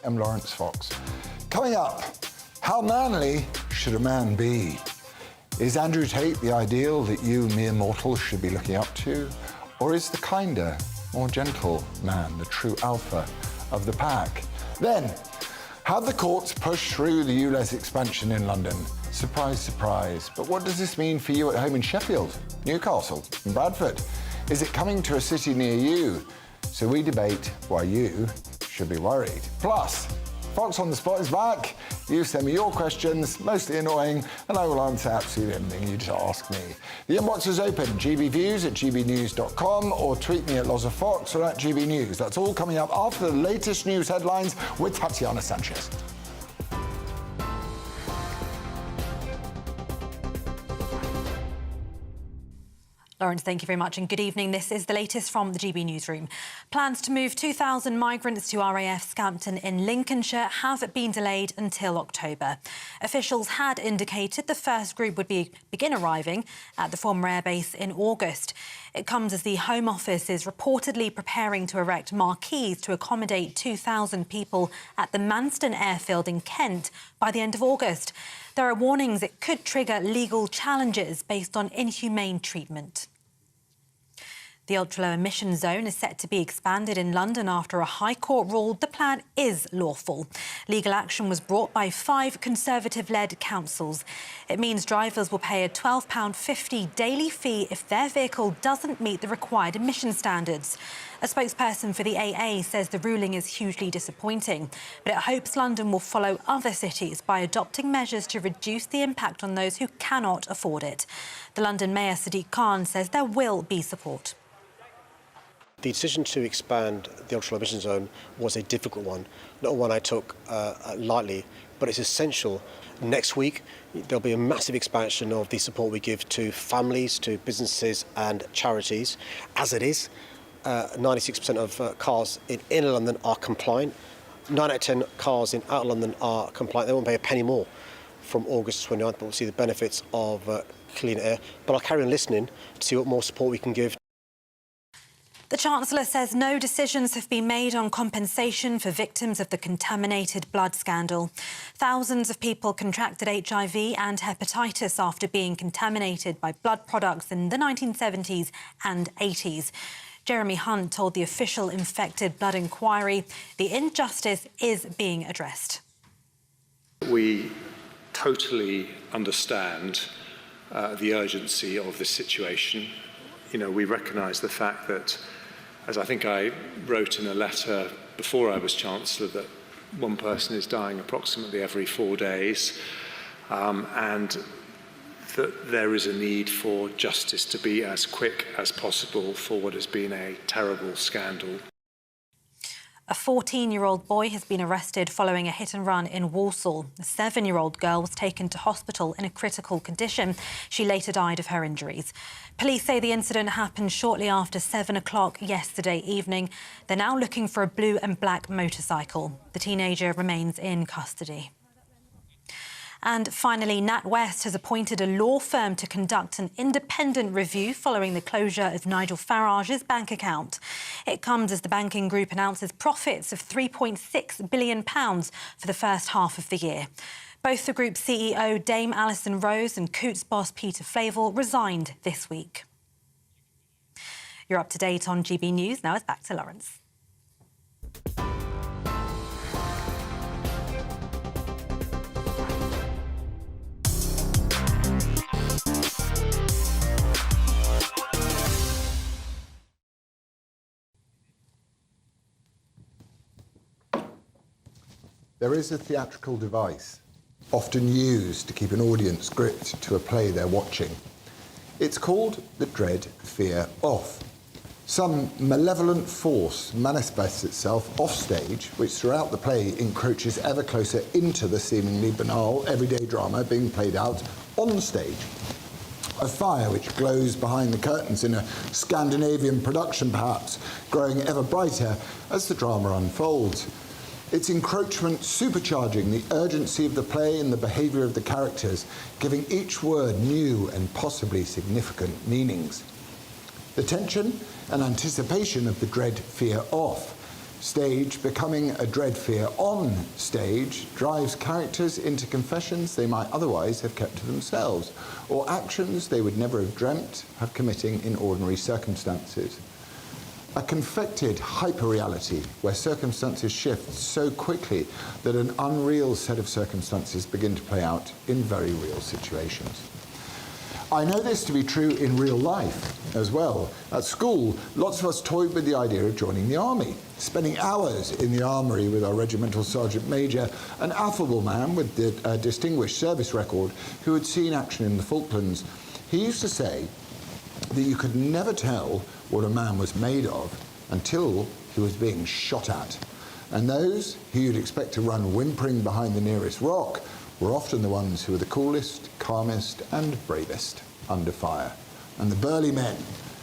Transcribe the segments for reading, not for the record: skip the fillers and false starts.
am Laurence Fox. Coming up, how manly should a man be? Is Andrew Tate the ideal that you mere mortals should be looking up to? Or is the kinder, more gentle man the true alpha of the pack? Then, have the courts pushed through the ULEZ expansion in London? Surprise, surprise. But what does this mean for you at home in Sheffield, Newcastle, and Bradford? Is it coming to a city near you? So we debate why you should be worried. Plus, Fox on the Spot is back. You send me your questions, mostly annoying, and I will answer absolutely anything you just ask me. The inbox is open, gbviews@gbnews.com, or tweet me at LozerFox or at GBNews. That's all coming up after the latest news headlines with Tatiana Sanchez. Laurence, thank you very much and good evening. This is the latest from the GB Newsroom. Plans to move 2,000 migrants to RAF Scampton in Lincolnshire have been delayed until October. Officials had indicated the first group would begin arriving at the former airbase in August. It comes as the Home Office is reportedly preparing to erect marquees to accommodate 2,000 people at the Manston airfield in Kent by the end of August. There are warnings it could trigger legal challenges based on inhumane treatment. The ultra-low emission zone is set to be expanded in London after a High Court ruled the plan is lawful. Legal action was brought by 5 Conservative-led councils. It means drivers will pay a £12.50 daily fee if their vehicle doesn't meet the required emission standards. A spokesperson for the AA says the ruling is hugely disappointing, but it hopes London will follow other cities by adopting measures to reduce the impact on those who cannot afford it. The London Mayor Sadiq Khan says there will be support. The decision to expand the ultra-low emission zone was a difficult one, not one I took lightly, but it's essential. Next week, there'll be a massive expansion of the support we give to families, to businesses and charities. As it is, 96% of cars in inner London are compliant. 9 out of 10 cars in outer London are compliant. They won't pay a penny more from August 29th, but we'll see the benefits of cleaner air. But I'll carry on listening to see what more support we can give. The Chancellor says no decisions have been made on compensation for victims of the contaminated blood scandal. Thousands of people contracted HIV and hepatitis after being contaminated by blood products in the 1970s and 80s. Jeremy Hunt told the official infected blood inquiry the injustice is being addressed. We totally understand the urgency of this situation. You know, we recognise the fact that, as I think I wrote in a letter before I was Chancellor, that one person is dying approximately every 4 days, and that there is a need for justice to be as quick as possible for what has been a terrible scandal. A 14-year-old boy has been arrested following a hit-and-run in Walsall. A 7-year-old girl was taken to hospital in a critical condition. She later died of her injuries. Police say the incident happened shortly after 7 o'clock yesterday evening. They're now looking for a blue and black motorcycle. The teenager remains in custody. And finally, NatWest has appointed a law firm to conduct an independent review following the closure of Nigel Farage's bank account. It comes as the banking group announces profits of £3.6 billion for the first half of the year. Both the group's CEO, Dame Alison Rose, and Coutts boss Peter Flavel resigned this week. You're up to date on GB News. Now it's back to Laurence. There is a theatrical device, often used to keep an audience gripped to a play they're watching. It's called the dread fear off. Some malevolent force manifests itself offstage, which throughout the play encroaches ever closer into the seemingly banal everyday drama being played out on stage. A fire which glows behind the curtains in a Scandinavian production, perhaps, growing ever brighter as the drama unfolds. Its encroachment supercharging the urgency of the play and the behaviour of the characters, giving each word new and possibly significant meanings. The tension and anticipation of the dread fear off stage, becoming a dread fear on stage drives characters into confessions they might otherwise have kept to themselves, or actions they would never have dreamt of committing in ordinary circumstances. A confected hyperreality where circumstances shift so quickly that an unreal set of circumstances begin to play out in very real situations. I know this to be true in real life as well. At school, lots of us toyed with the idea of joining the army, spending hours in the armoury with our regimental sergeant major, an affable man with a distinguished service record who had seen action in the Falklands. He used to say that you could never tell what a man was made of until he was being shot at. And those who you'd expect to run whimpering behind the nearest rock were often the ones who were the coolest, calmest, and bravest under fire. And the burly men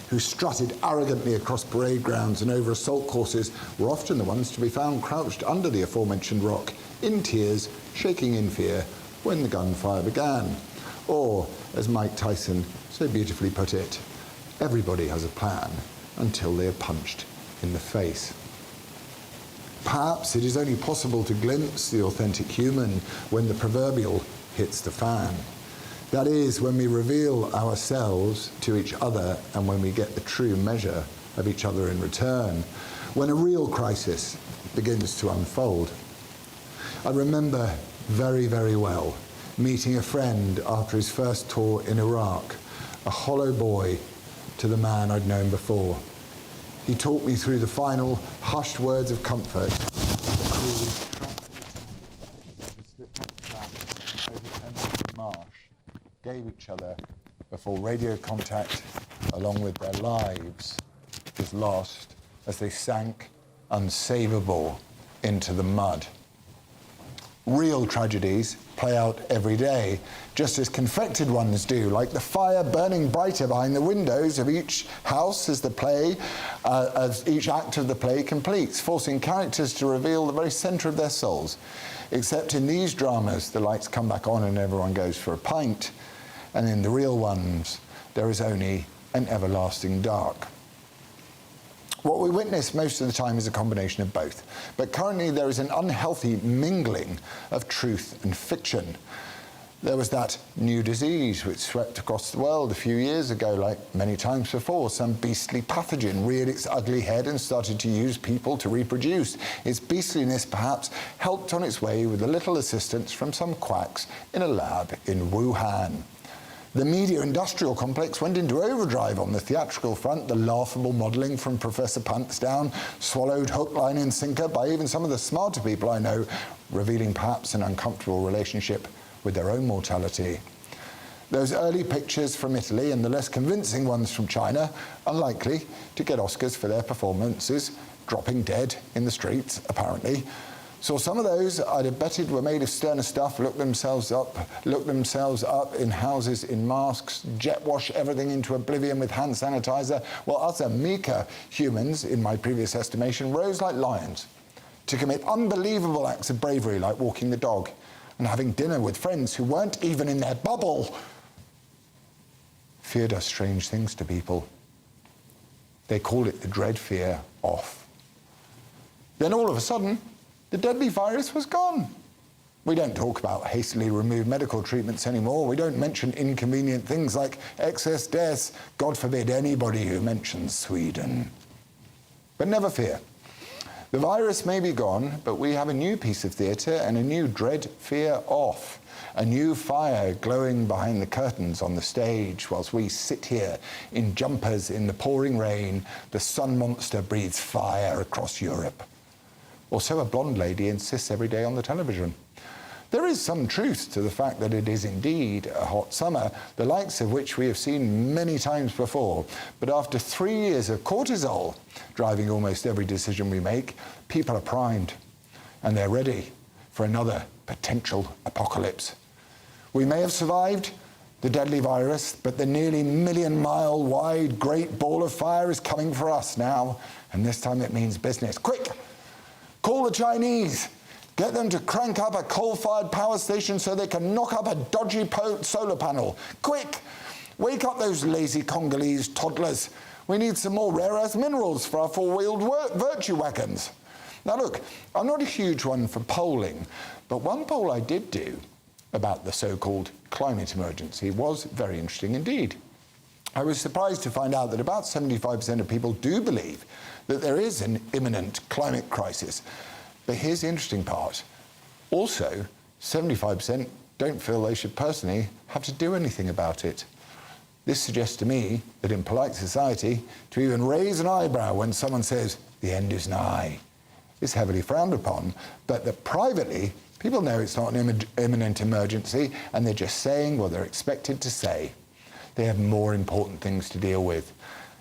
who strutted arrogantly across parade grounds and over assault courses were often the ones to be found crouched under the aforementioned rock, in tears, shaking in fear when the gunfire began. Or, as Mike Tyson so beautifully put it, everybody has a plan until they are punched in the face. Perhaps it is only possible to glimpse the authentic human when the proverbial hits the fan. That is, when we reveal ourselves to each other and when we get the true measure of each other in return, when a real crisis begins to unfold. I remember very, very well meeting a friend after his first tour in Iraq, a hollow boy to the man I'd known before. He talked me through the final hushed words of comfort. Gave each other before radio contact, along with their lives, was lost as they sank unsavable into the mud. Real tragedies play out every day, just as confected ones do, like the fire burning brighter behind the windows of each house as each act of the play completes, forcing characters to reveal the very centre of their souls. Except in these dramas, the lights come back on and everyone goes for a pint, and in the real ones, there is only an everlasting dark. What we witness most of the time is a combination of both, but currently there is an unhealthy mingling of truth and fiction. There was that new disease which swept across the world a few years ago, like many times before. Some beastly pathogen reared its ugly head and started to use people to reproduce. Its beastliness perhaps helped on its way with a little assistance from some quacks in a lab in Wuhan. The media industrial complex went into overdrive on the theatrical front. The laughable modelling from Professor Pantsdown swallowed hook, line and sinker by even some of the smarter people I know, revealing perhaps an uncomfortable relationship with their own mortality. Those early pictures from Italy and the less convincing ones from China, unlikely to get Oscars for their performances, dropping dead in the streets, apparently. So some of those I'd have betted were made of sterner stuff, looked themselves up in houses in masks, jet wash everything into oblivion with hand sanitizer, while other meeker humans, in my previous estimation, rose like lions to commit unbelievable acts of bravery like walking the dog and having dinner with friends who weren't even in their bubble. Fear does strange things to people. They call it the dread fear off. Then all of a sudden, the deadly virus was gone. We don't talk about hastily removed medical treatments anymore. We don't mention inconvenient things like excess deaths. God forbid anybody who mentions Sweden. But never fear. The virus may be gone, but we have a new piece of theatre and a new dread fear off. A new fire glowing behind the curtains on the stage whilst we sit here in jumpers in the pouring rain. The sun monster breathes fire across Europe. Or so a blonde lady insists every day on the television. There is some truth to the fact that it is indeed a hot summer, the likes of which we have seen many times before. But after 3 years of cortisol driving almost every decision we make, people are primed and they're ready for another potential apocalypse. We may have survived the deadly virus, but the nearly million-mile wide great ball of fire is coming for us now, and this time it means business. Quick! Call the Chinese. Get them to crank up a coal-fired power station so they can knock up a dodgy solar panel. Quick! Wake up those lazy Congolese toddlers. We need some more rare earth minerals for our four-wheeled virtue wagons. Now look, I'm not a huge one for polling, but one poll I did do about the so-called climate emergency was very interesting indeed. I was surprised to find out that about 75% of people do believe that there is an imminent climate crisis. But here's the interesting part. Also, 75% don't feel they should personally have to do anything about it. This suggests to me that in polite society, to even raise an eyebrow when someone says, the end is nigh, is heavily frowned upon, but that privately, people know it's not an imminent emergency, and they're just saying what they're expected to say. They have more important things to deal with.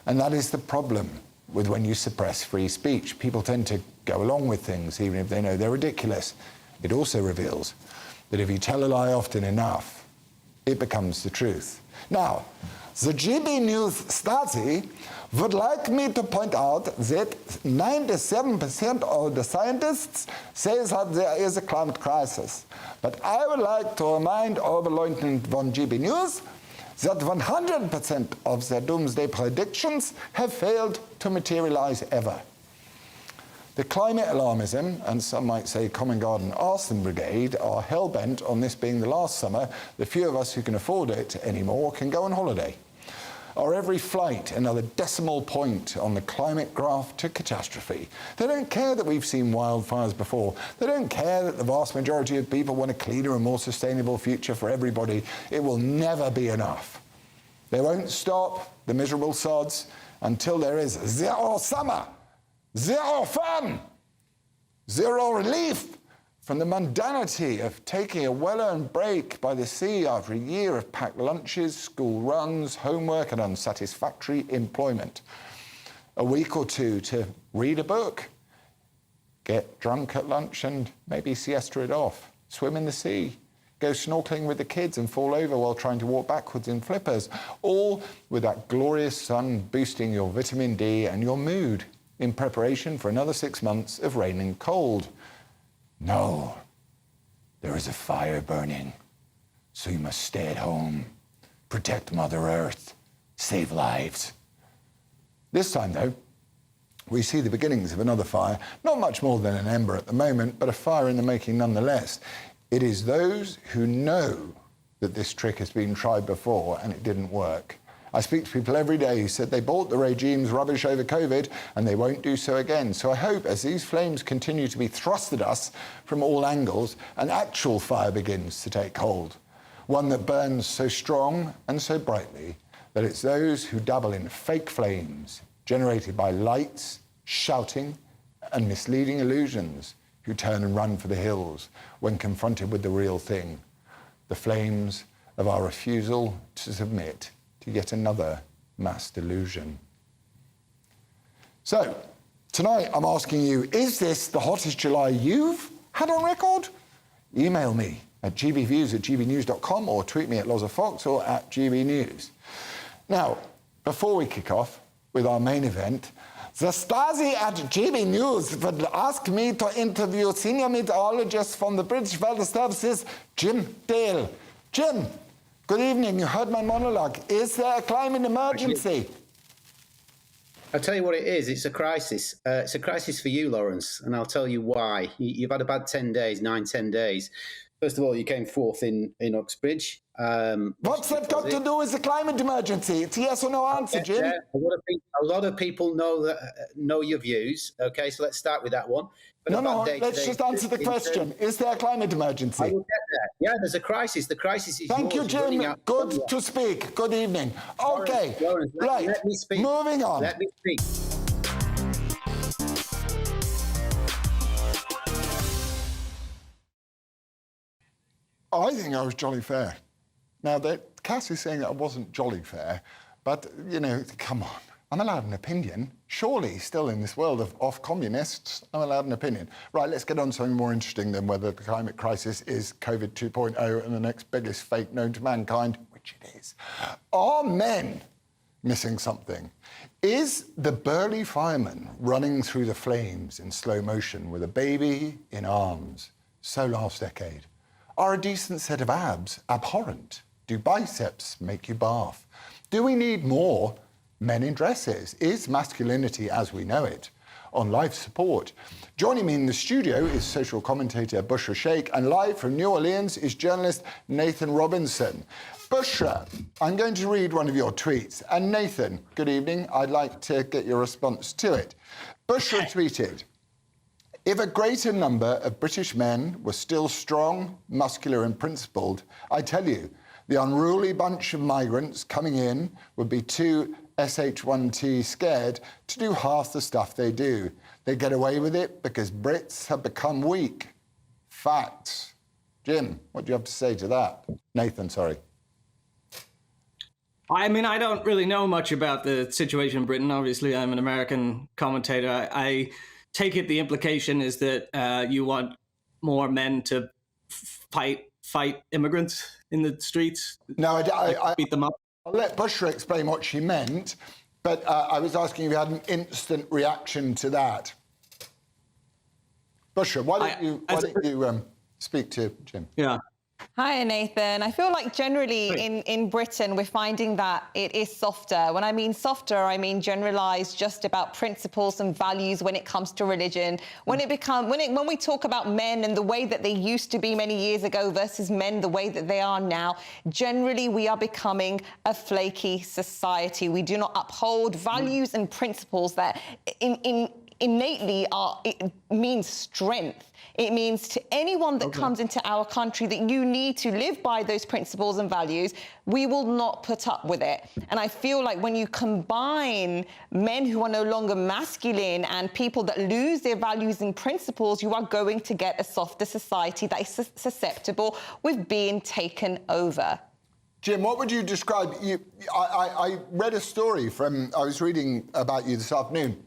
And that is the problem with when you suppress free speech. People tend to go along with things, even if they know they're ridiculous. It also reveals that if you tell a lie often enough, it becomes the truth. Now, the GBNews Stasi would like me to point out that 97% of the scientists say that there is a climate crisis. But I would like to remind Oberleutnant von GBNews that 100% of their doomsday predictions have failed to materialize ever. The climate alarmism, and some might say Common Garden Arson Brigade, are hell-bent on this being the last summer the few of us who can afford it anymore can go on holiday. Are every flight another decimal point on the climate graph to catastrophe? They don't care that we've seen wildfires before. They don't care that the vast majority of people want a cleaner and more sustainable future for everybody. It will never be enough. They won't stop, the miserable sods, until there is zero summer, zero fun, zero relief from the mundanity of taking a well-earned break by the sea after a year of packed lunches, school runs, homework, and unsatisfactory employment. A week or two to read a book, get drunk at lunch and maybe siesta it off, swim in the sea, go snorkeling with the kids and fall over while trying to walk backwards in flippers, all with that glorious sun boosting your vitamin D and your mood in preparation for another 6 months of rain and cold. No, there is a fire burning, so you must stay at home, protect Mother Earth, save lives. This time, though, we see the beginnings of another fire, not much more than an ember at the moment, but a fire in the making nonetheless. It is those who know that this trick has been tried before and it didn't work. I speak to people every day who said they bought the regime's rubbish over COVID and they won't do so again. So I hope as these flames continue to be thrust at us from all angles, an actual fire begins to take hold. One that burns so strong and so brightly that it's those who dabble in fake flames generated by lights, shouting, and misleading illusions who turn and run for the hills when confronted with the real thing, the flames of our refusal to submit to yet another mass delusion. So, tonight I'm asking you, is this the hottest July you've had on record? Email me at gbviews@gbnews.com or tweet me at Laurence Fox or at GBNews. Now, before we kick off with our main event, the Stasi at GB News would ask me to interview senior meteorologist from the British Weather Services, Jim Dale. Jim, good evening. You heard my monologue. Is there a climate emergency? I'll tell you what it is. It's a crisis. It's a crisis for you, Laurence, and I'll tell you why. You've had a bad 10 days, 10 days. First of all, you came fourth in Uxbridge. What's that got to do with the climate emergency? It's a yes or no answer, Jim. Yeah, a lot of people know your views. Okay, so let's start with that one. But Let's just answer the question. Is there a climate emergency? I will get there. Yeah, there's a crisis. The crisis is Thank you, Jim. Good to speak. Good evening. Okay, Laurence, right. Let me speak. Moving on. Let me speak. I think I was jolly fair. Now, Cass is saying that I wasn't jolly fair, but, you know, come on. I'm allowed an opinion. Surely, still in this world of off-communists, I'm allowed an opinion. Right, let's get on to something more interesting than whether the climate crisis is COVID 2.0 and the next biggest fake known to mankind, which it is. Are men missing something? Is the burly fireman running through the flames in slow motion with a baby in arms so last decade? Are a decent set of abs abhorrent? Do biceps make you barf? Do we need more men in dresses? Is masculinity as we know it on life support. Joining me in the studio is social commentator Bushra Sheikh, and live from New Orleans is journalist Nathan Robinson. Bushra, I'm going to read one of your tweets. And Nathan, good evening. I'd like to get your response to it. Bushra tweeted, "If a greater number of British men were still strong, muscular and principled, I tell you, the unruly bunch of migrants coming in would be too SH1T scared to do half the stuff they do. They get away with it because Brits have become weak. Facts." Jim, what do you have to say to that? Nathan, sorry. I mean, I don't really know much about the situation in Britain. Obviously, I'm an American commentator. I take it the implication is that you want more men to fight immigrants in the streets. No, I beat them up. I'll let Bushra explain what she meant, but I was asking if you had an instant reaction to that. Bushra, why don't you speak to Jim? Yeah. Hi, Nathan. I feel like generally in Britain, we're finding that it is softer. When I mean softer, I mean generalized just about principles and values when it comes to religion. When we talk about men and the way that they used to be many years ago versus men the way that they are now, generally we are becoming a society. We do not uphold values and principles that innately it means strength. It means to anyone that comes into our country that you need to live by those principles and values, we will not put up with it. And I feel like when you combine men who are no longer masculine and people that lose their values and principles, you are going to get a softer society that is susceptible with being taken over. Jim, what would you describe? I read a story I was reading about you this afternoon,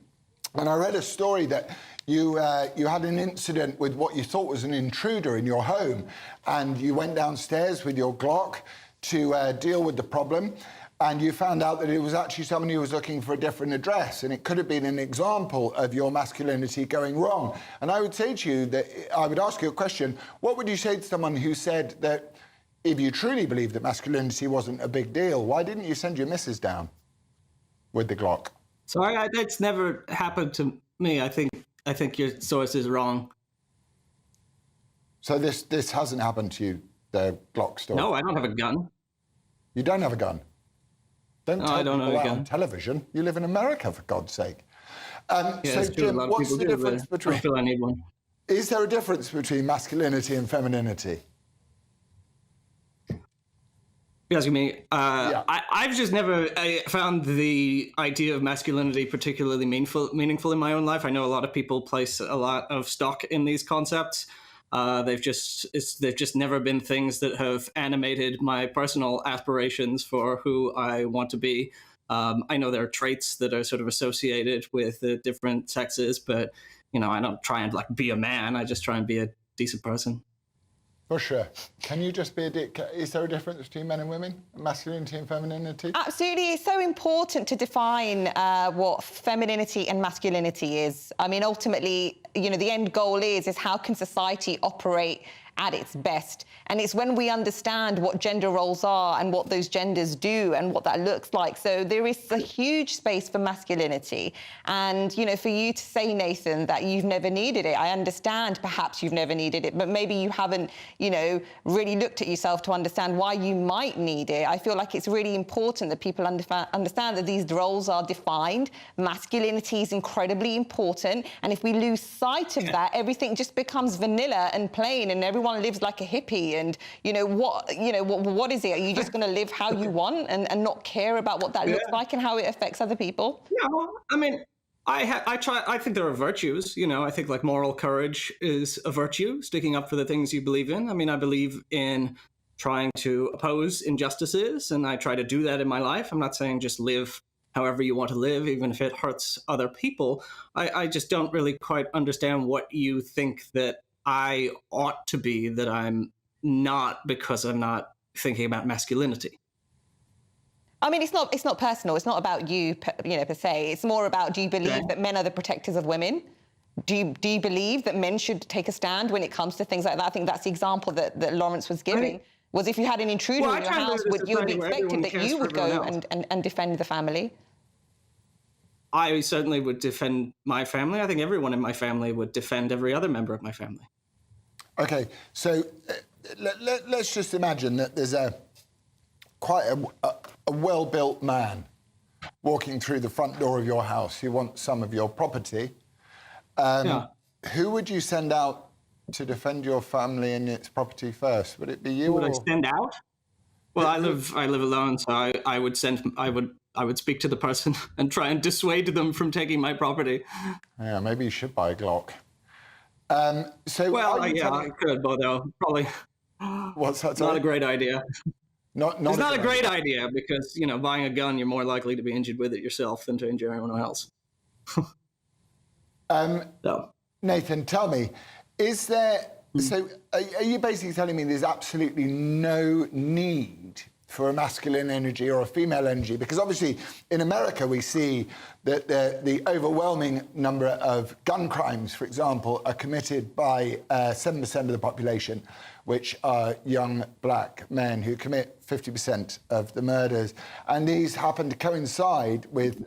and I read a story that you had an incident with what you thought was an intruder in your home, and you went downstairs with your Glock to deal with the problem, and you found out that it was actually someone who was looking for a different address, and it could have been an example of your masculinity going wrong. And I would say to you that, I would ask you a question, what would you say to someone who said that if you truly believed that masculinity wasn't a big deal, why didn't you send your missus down with the Glock? Sorry, that's never happened to me. I think your source is wrong. So this hasn't happened to you, the Glock story? No, I don't have a gun. You don't have a gun? Don't tell people that on gun. television. You live in America, for God's sake. Yeah, so, Jim, what's the difference between... I feel I need one. Is there a difference between masculinity and femininity? You're asking me? Yeah. I've just never found the idea of masculinity particularly meaningful in my own life. I know a lot of people place a lot of stock in these concepts. They've just never been things that have animated my personal aspirations for who I want to be. I know there are traits that are sort of associated with the different sexes, but I don't try and be a man. I just try and be a decent person. Bushra, can you just be is there a difference between men and women, masculinity and femininity? Absolutely. It's so important to define what femininity and masculinity is. I mean, ultimately, the end goal is how can society operate at its best? And it's when we understand what gender roles are and what those genders do and what that looks like. So there is a huge space for masculinity. And, for you to say, Nathan, that you've never needed it, I understand perhaps you've never needed it, but maybe you haven't, really looked at yourself to understand why you might need it. I feel like it's really important that people understand that these roles are defined. Masculinity is incredibly important. And if we lose sight of that, everything just becomes vanilla and plain and everyone lives like a hippie. And what is it? Are you just going to live how you want and not care about what that looks like and how it affects other people? Yeah, I mean, I think there are virtues. I think moral courage is a virtue, sticking up for the things you believe in. I mean, I believe in trying to oppose injustices, and I try to do that in my life. I'm not saying just live however you want to live, even if it hurts other people. I just don't really quite understand what you think that I ought to be that I'm not, because I'm not thinking about masculinity. I mean, it's not personal. It's not about you, per se. It's more about, do you believe that men are the protectors of women? Do you believe that men should take a stand when it comes to things like that? I think that's the example that Laurence was giving. Was if you had an intruder in your house, you would be expected that you would go and defend the family? I certainly would defend my family. I think everyone in my family would defend every other member of my family. Okay, so let's just imagine that there's quite a well-built man walking through the front door of your house. You want some of your property. Who would you send out to defend your family and its property first? Would it be you? Who would I send out? Well, I live alone, so I would speak to the person and try and dissuade them from taking my property. Yeah, maybe you should buy a Glock. I could, but probably. What's that? Not a great idea. Not a great idea because buying a gun, you're more likely to be injured with it yourself than to injure anyone else. So. Nathan, tell me, is there? So, are you basically telling me there's absolutely no need for a masculine energy or a female energy? Because obviously in America we see that the overwhelming number of gun crimes, for example, are committed by 7% of the population, which are young black men who commit 50% of the murders. And these happen to coincide with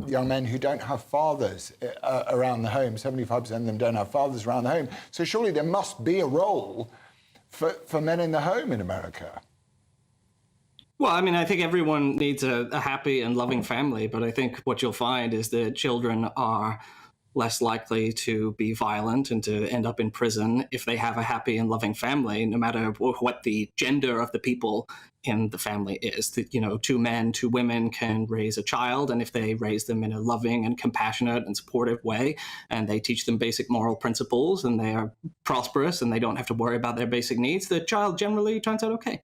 young men who don't have fathers around the home. 75% of them don't have fathers around the home. So surely there must be a role for men in the home in America. Well, I mean, I think everyone needs a happy and loving family, but I think what you'll find is that children are less likely to be violent and to end up in prison if they have a happy and loving family, no matter what the gender of the people in the family is. That, 2 men, 2 women can raise a child, and if they raise them in a loving and compassionate and supportive way, and they teach them basic moral principles, and they are prosperous and they don't have to worry about their basic needs, the child generally turns out okay.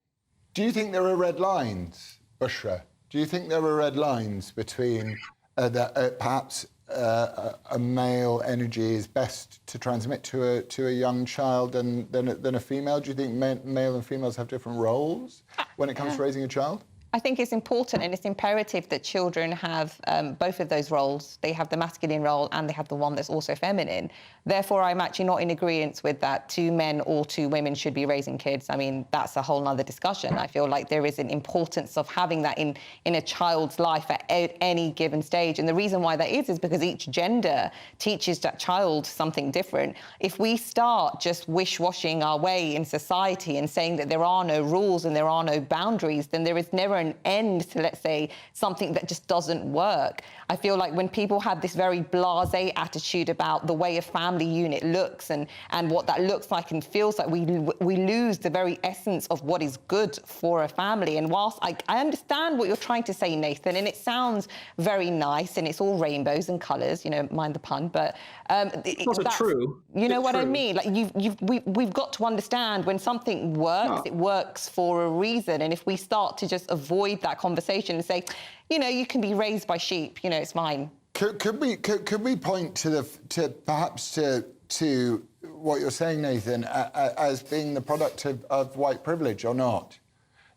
Do you think there are red lines, Bushra? Do you think there are red lines between perhaps a male energy is best to transmit to a young child than a female? Do you think male and females have different roles when it comes to raising a child? I think it's important and it's imperative that children have both of those roles. They have the masculine role and they have the one that's also feminine. Therefore, I'm actually not in agreement with that 2 men or 2 women should be raising kids. I mean, that's a whole nother discussion. I feel like there is an importance of having that in a child's life at any given stage. And the reason why that is because each gender teaches that child something different. If we start just wish-washing our way in society and saying that there are no rules and there are no boundaries, then there is never an end to, let's say, something that just doesn't work. I feel like when people have this very blasé attitude about the way a family unit looks and what that looks like and feels like, we lose the very essence of what is good for a family. And whilst I understand what you're trying to say, Nathan, and it sounds very nice and it's all rainbows and colours, mind the pun, but it's also true. You know what I mean? Like we've got to understand when something works, it works for a reason. And if we start to just avoid that conversation and say, you can be raised by sheep, it's fine. Could we point to perhaps what you're saying, Nathan, as being the product of white privilege or not?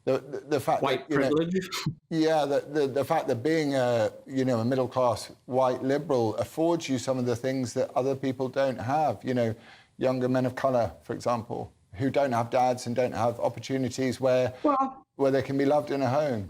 The fact white privilege. The fact that being a middle class white liberal affords you some of the things that other people don't have. Younger men of colour, for example, who don't have dads and don't have opportunities where they can be loved in a home.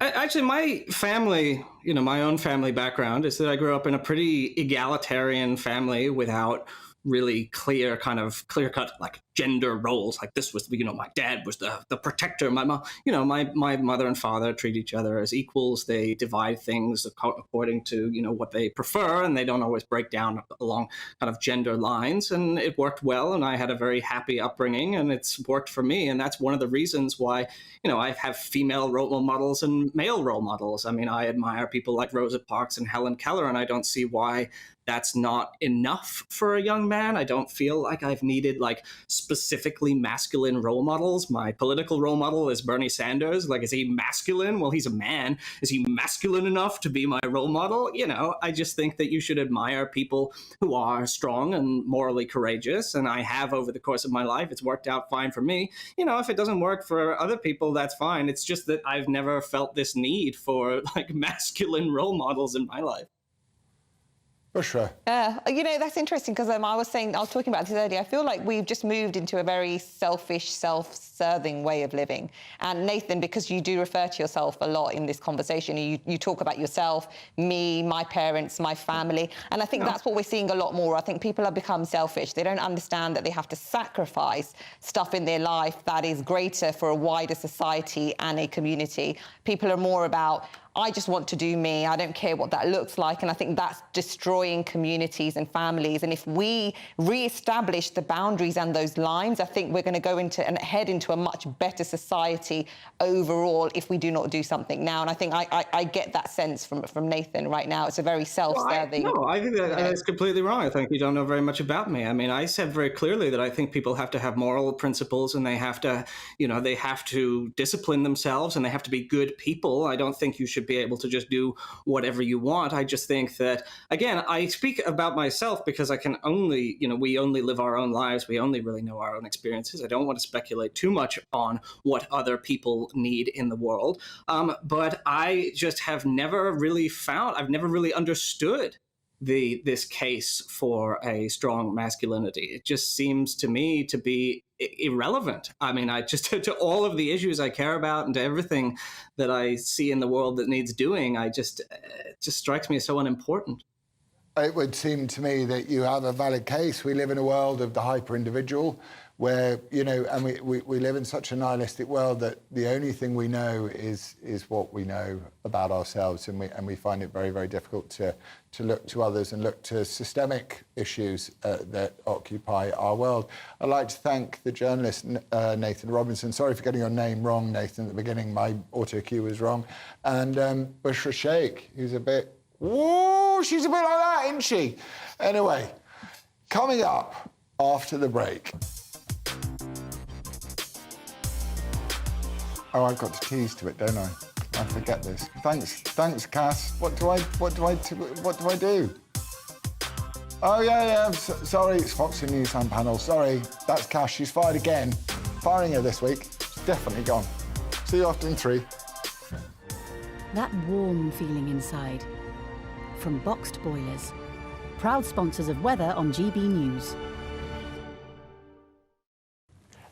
Actually, my family, my own family background is that I grew up in a pretty egalitarian family without really clear-cut like gender roles. Like this was, my dad was the protector. My mom, my mother and father treat each other as equals. They divide things according to, what they prefer, and they don't always break down along kind of gender lines. And it worked well, and I had a very happy upbringing, and it's worked for me. And that's one of the reasons why, I have female role models and male role models. I mean, I admire people like Rosa Parks and Helen Keller, and I don't see why that's not enough for a young man. I don't feel like I've needed like specifically masculine role models. My political role model is Bernie Sanders. Like, is he masculine? Well, he's a man. Is he masculine enough to be my role model? I just think that you should admire people who are strong and morally courageous. And I have over the course of my life. It's worked out fine for me. If it doesn't work for other people, that's fine. It's just that I've never felt this need for like masculine role models in my life. Bushra. You know, that's interesting because I was talking about this earlier. I feel like we've just moved into a very selfish, self-serving way of living. And Nathan, because you do refer to yourself a lot in this conversation, you talk about yourself, me, my parents, my family. And I think that's what we're seeing a lot more. I think people have become selfish. They don't understand that they have to sacrifice stuff in their life that is greater for a wider society and a community. People are more about, I just want to do me. I don't care what that looks like. And I think that's destroying communities and families. And if we re-establish the boundaries and those lines, I think we're going to go into and head into a much better society overall if we do not do something now. And I think I get that sense from Nathan right now. It's a very self-serving... No, I think that's completely wrong. I think you don't know very much about me. I mean, I said very clearly that I think people have to have moral principles and they have to, they have to discipline themselves and they have to be good people. I don't think you should be able to just do whatever you want. I just think that, again, I speak about myself because I can only, we only live our own lives. We only really know our own experiences. I don't want to speculate too much on what other people need in the world. But I just have never really understood this case for a strong masculinity. It just seems to me to be irrelevant. I mean, to all of the issues I care about and to everything that I see in the world that needs doing, it just strikes me as so unimportant. It would seem to me that you have a valid case. We live in a world of the hyper-individual where, and we live in such a nihilistic world that the only thing we know is what we know about ourselves, and we find it very, very difficult to look to others and look to systemic issues that occupy our world. I'd like to thank the journalist Nathan Robinson. Sorry for getting your name wrong, Nathan, at the beginning. My autocue was wrong. And Bushra Sheikh, who's a bit... Whoa, she's a bit like that, isn't she? Anyway, coming up after the break. Oh, I've got the keys to it, don't I? I forget this. Thanks, Cass. What do I do? Oh yeah. Sorry, it's Fox News Sound Panel. Sorry, that's Cass. She's fired again. Firing her this week. She's definitely gone. See you after in 3. That warm feeling inside. From Boxed Boilers, proud sponsors of weather on GB News.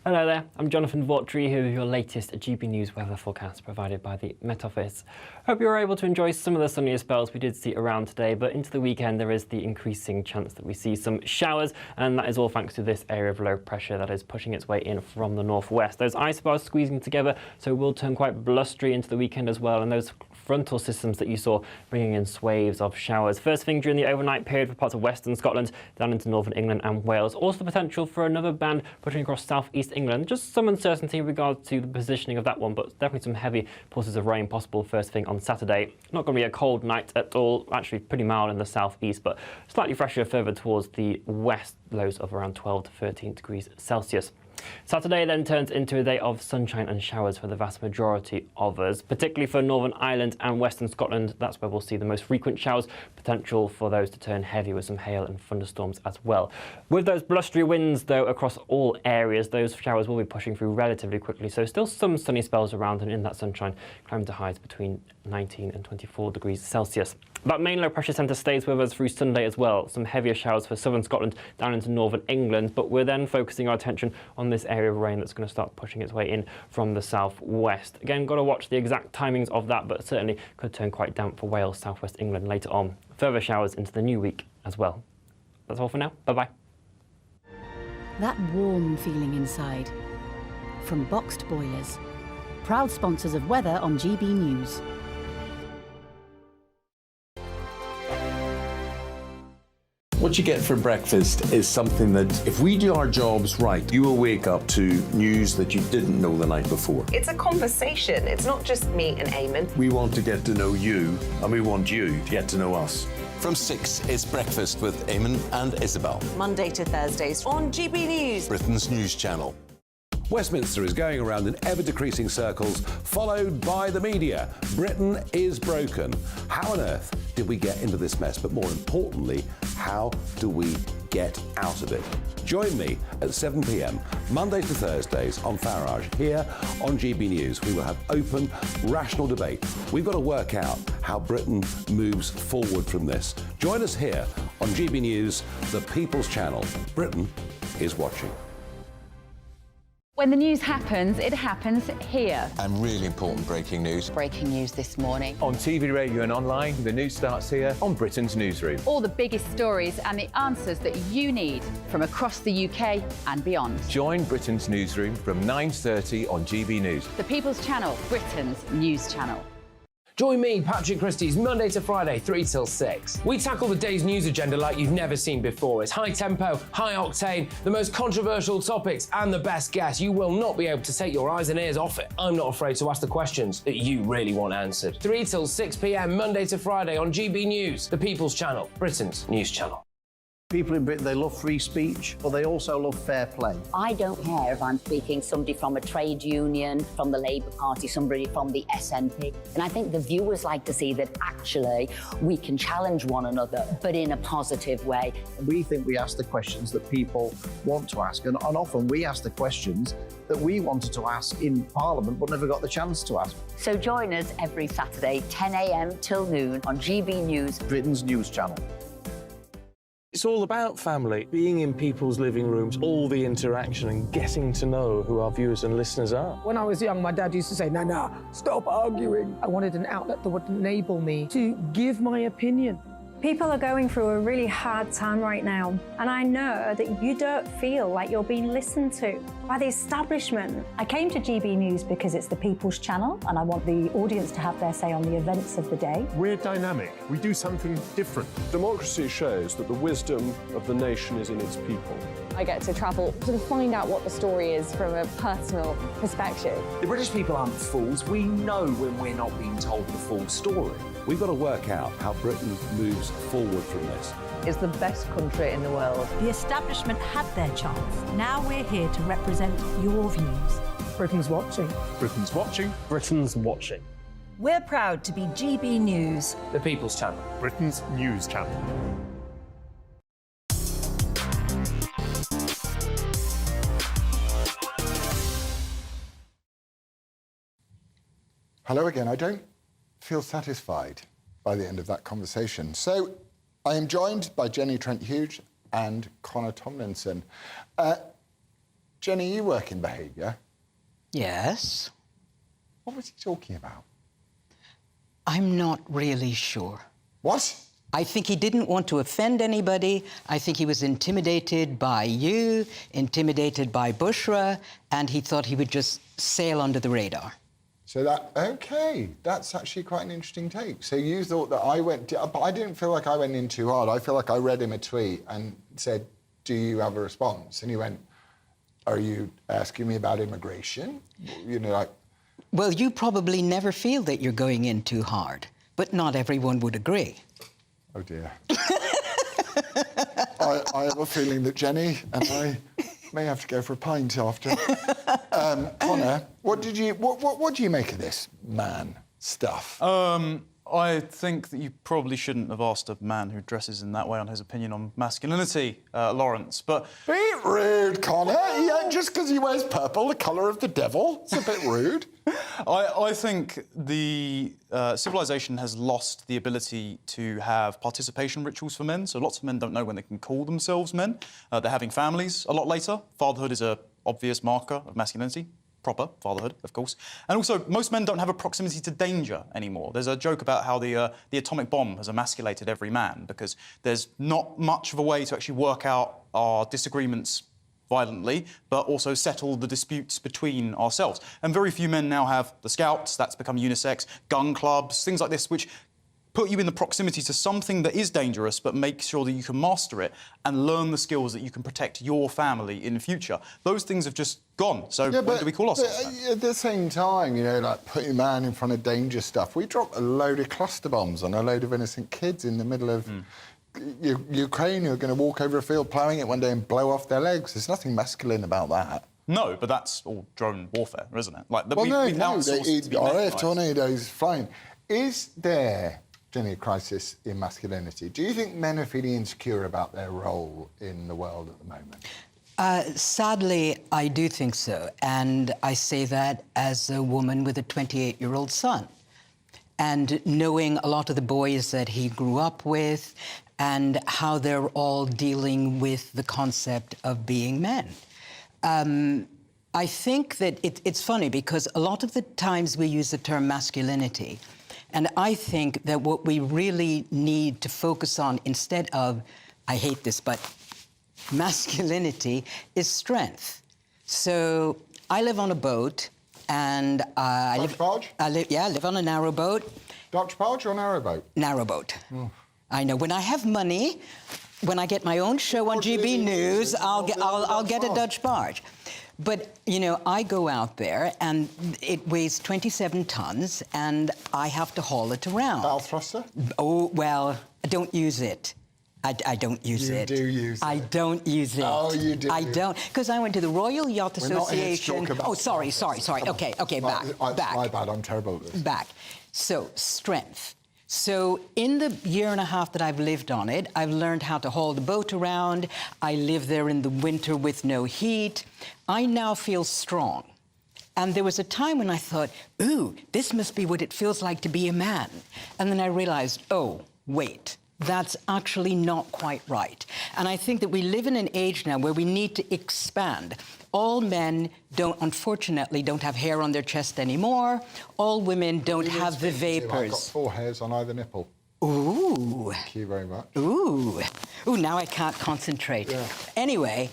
Hello there, I'm Jonathan Vautry here with your latest GB News weather forecast provided by the Met Office. Hope you were able to enjoy some of the sunnier spells we did see around today, but into the weekend there is the increasing chance that we see some showers, and that is all thanks to this area of low pressure that is pushing its way in from the northwest. Those isobars squeezing together, so it will turn quite blustery into the weekend as well, and those frontal systems that you saw bringing in swathes of showers. First thing during the overnight period for parts of western Scotland down into northern England and Wales. Also the potential for another band pushing across southeast England. Just some uncertainty in regards to the positioning of that one, but definitely some heavy pulses of rain possible first thing on Saturday. Not going to be a cold night at all, actually pretty mild in the southeast, but slightly fresher further towards the west, lows of around 12 to 13 degrees Celsius. Saturday then turns into a day of sunshine and showers for the vast majority of us, particularly for Northern Ireland and Western Scotland. That's where we'll see the most frequent showers, potential for those to turn heavy with some hail and thunderstorms as well. With those blustery winds, though, across all areas, those showers will be pushing through relatively quickly, so still some sunny spells around, and in that sunshine, climbing to highs between 19 and 24 degrees Celsius. That main low pressure centre stays with us through Sunday as well. Some heavier showers for southern Scotland down into northern England, but we're then focusing our attention on this area of rain that's going to start pushing its way in from the southwest. Again, got to watch the exact timings of that, but certainly could turn quite damp for Wales, southwest England later on. Further showers into the new week as well. That's all for now. Bye-bye. That warm feeling inside. From Boxed Boilers, proud sponsors of weather on GB News. What you get for breakfast is something that, if we do our jobs right, you will wake up to news that you didn't know the night before. It's a conversation. It's not just me and Eamon. We want to get to know you, and we want you to get to know us. From 6, it's Breakfast with Eamon and Isabel. Monday to Thursdays on GB News, Britain's news channel. Westminster is going around in ever-decreasing circles, followed by the media. Britain is broken. How on earth did we get into this mess? But more importantly, how do we get out of it? Join me at 7 p.m, Mondays to Thursdays on Farage, here on GB News. We will have open, rational debate. We've got to work out how Britain moves forward from this. Join us here on GB News, the People's Channel. Britain is watching. When the news happens, it happens here. And really important breaking news. Breaking news this morning. On TV, radio and online, the news starts here on Britain's Newsroom. All the biggest stories and the answers that you need from across the UK and beyond. Join Britain's Newsroom from 9:30 on GB News. The People's Channel, Britain's news channel. Join me, Patrick Christie's Monday to Friday, 3 till 6. We tackle the day's news agenda like you've never seen before. It's high tempo, high octane, the most controversial topics and the best guests. You will not be able to take your eyes and ears off it. I'm not afraid to ask the questions that you really want answered. 3 till 6 p.m. Monday to Friday on GB News, the People's Channel, Britain's news channel. People in Britain, they love free speech, but they also love fair play. I don't care if I'm speaking somebody from a trade union, from the Labour Party, somebody from the SNP. And I think the viewers like to see that actually we can challenge one another, but in a positive way. We think we ask the questions that people want to ask, and often we ask the questions that we wanted to ask in Parliament but never got the chance to ask. So join us every Saturday, 10 a.m. till noon on GB News, Britain's news channel. It's all about family, being in people's living rooms, all the interaction and getting to know who our viewers and listeners are. When I was young, my dad used to say, "Nana, stop arguing." I wanted an outlet that would enable me to give my opinion. People are going through a really hard time right now, and I know that you don't feel like you're being listened to by the establishment. I came to GB News because it's the People's Channel, and I want the audience to have their say on the events of the day. We're dynamic. We do something different. Democracy shows that the wisdom of the nation is in its people. I get to travel to find out what the story is from a personal perspective. The British people aren't fools. We know when we're not being told the full story. We've got to work out how Britain moves forward from this. It's the best country in the world. The establishment had their chance. Now we're here to represent your views. Britain's watching. Britain's watching. Britain's watching. We're proud to be GB News, the People's Channel, Britain's news channel. Hello again. I don't feel satisfied by the end of that conversation. So I am joined by Jenny Trent-Hughes and Connor Tomlinson. Jenny, you work in behaviour. Yes. What was he talking about? I'm not really sure. What? I think he didn't want to offend anybody. I think he was intimidated by you, intimidated by Bushra, and he thought he would just sail under the radar. So OK, that's actually quite an interesting take. So you thought that I went, but I didn't feel like I went in too hard. I feel like I read him a tweet and said, do you have a response? And he went, are you asking me about immigration? You know, like... Well, you probably never feel that you're going in too hard, but not everyone would agree. Oh, dear. I have a feeling that Jenny and I may have to go for a pint after. Connor, what do you make of this man stuff? I think that you probably shouldn't have asked a man who dresses in that way on his opinion on masculinity, Laurence, but... Bit rude, Connor. Yeah, just because he wears purple, the colour of the devil. It's a bit rude. I think the civilization has lost the ability to have participation rituals for men, so lots of men don't know when they can call themselves men. They're having families a lot later. Fatherhood is an obvious marker of masculinity. Proper fatherhood, of course. And also, most men don't have a proximity to danger anymore. There's a joke about how the atomic bomb has emasculated every man because there's not much of a way to actually work out our disagreements violently, but also settle the disputes between ourselves. And very few men now have the Scouts, that's become unisex, gun clubs, things like this, which put you in the proximity to something that is dangerous, but make sure that you can master it and learn the skills that you can protect your family in the future. Those things have just gone. So what do we call ourselves? At the same time, you know, like putting man in front of danger stuff, we dropped a load of cluster bombs on a load of innocent kids in the middle of Ukraine who are going to walk over a field ploughing it one day and blow off their legs. There's nothing masculine about that. No, but that's all drone warfare, isn't it? Like, well, RAF tornadoes flying. Is there, Jenny, a crisis in masculinity? Do you think men are feeling insecure about their role in the world at the moment? Sadly, I do think so. And I say that as a woman with a 28-year-old son. And knowing a lot of the boys that he grew up with, and how they're all dealing with the concept of being men. I think that it's funny because a lot of the times we use the term masculinity, and I think that what we really need to focus on instead of, I hate this, but masculinity is strength. So I live on a boat, and I live on a narrow boat. Dutch barge or narrow boat? Narrow boat. I know. When I have money, when I get my own show on GBNews, I'll get a Dutch barge. But, you know, I go out there and it weighs 27 tons and I have to haul it around. Bow thruster? Oh, well, I don't use it. I don't use it. You do use it. I don't use it. Oh, you do. I don't. Because I went to the Royal Yacht Association. Oh, sorry. Okay, back. My bad, I'm terrible at this. Back. So, strength. So in the year and a half that I've lived on it, I've learned how to haul the boat around. I live there in the winter with no heat. I now feel strong. And there was a time when I thought, ooh, this must be what it feels like to be a man. And then I realized, oh, wait, that's actually not quite right. And I think that we live in an age now where we need to expand. All men unfortunately, don't have hair on their chest anymore. All women don't have the vapors. I've got 4 hairs on either nipple. Ooh. Thank you very much. Ooh. Now I can't concentrate. Yeah. Anyway,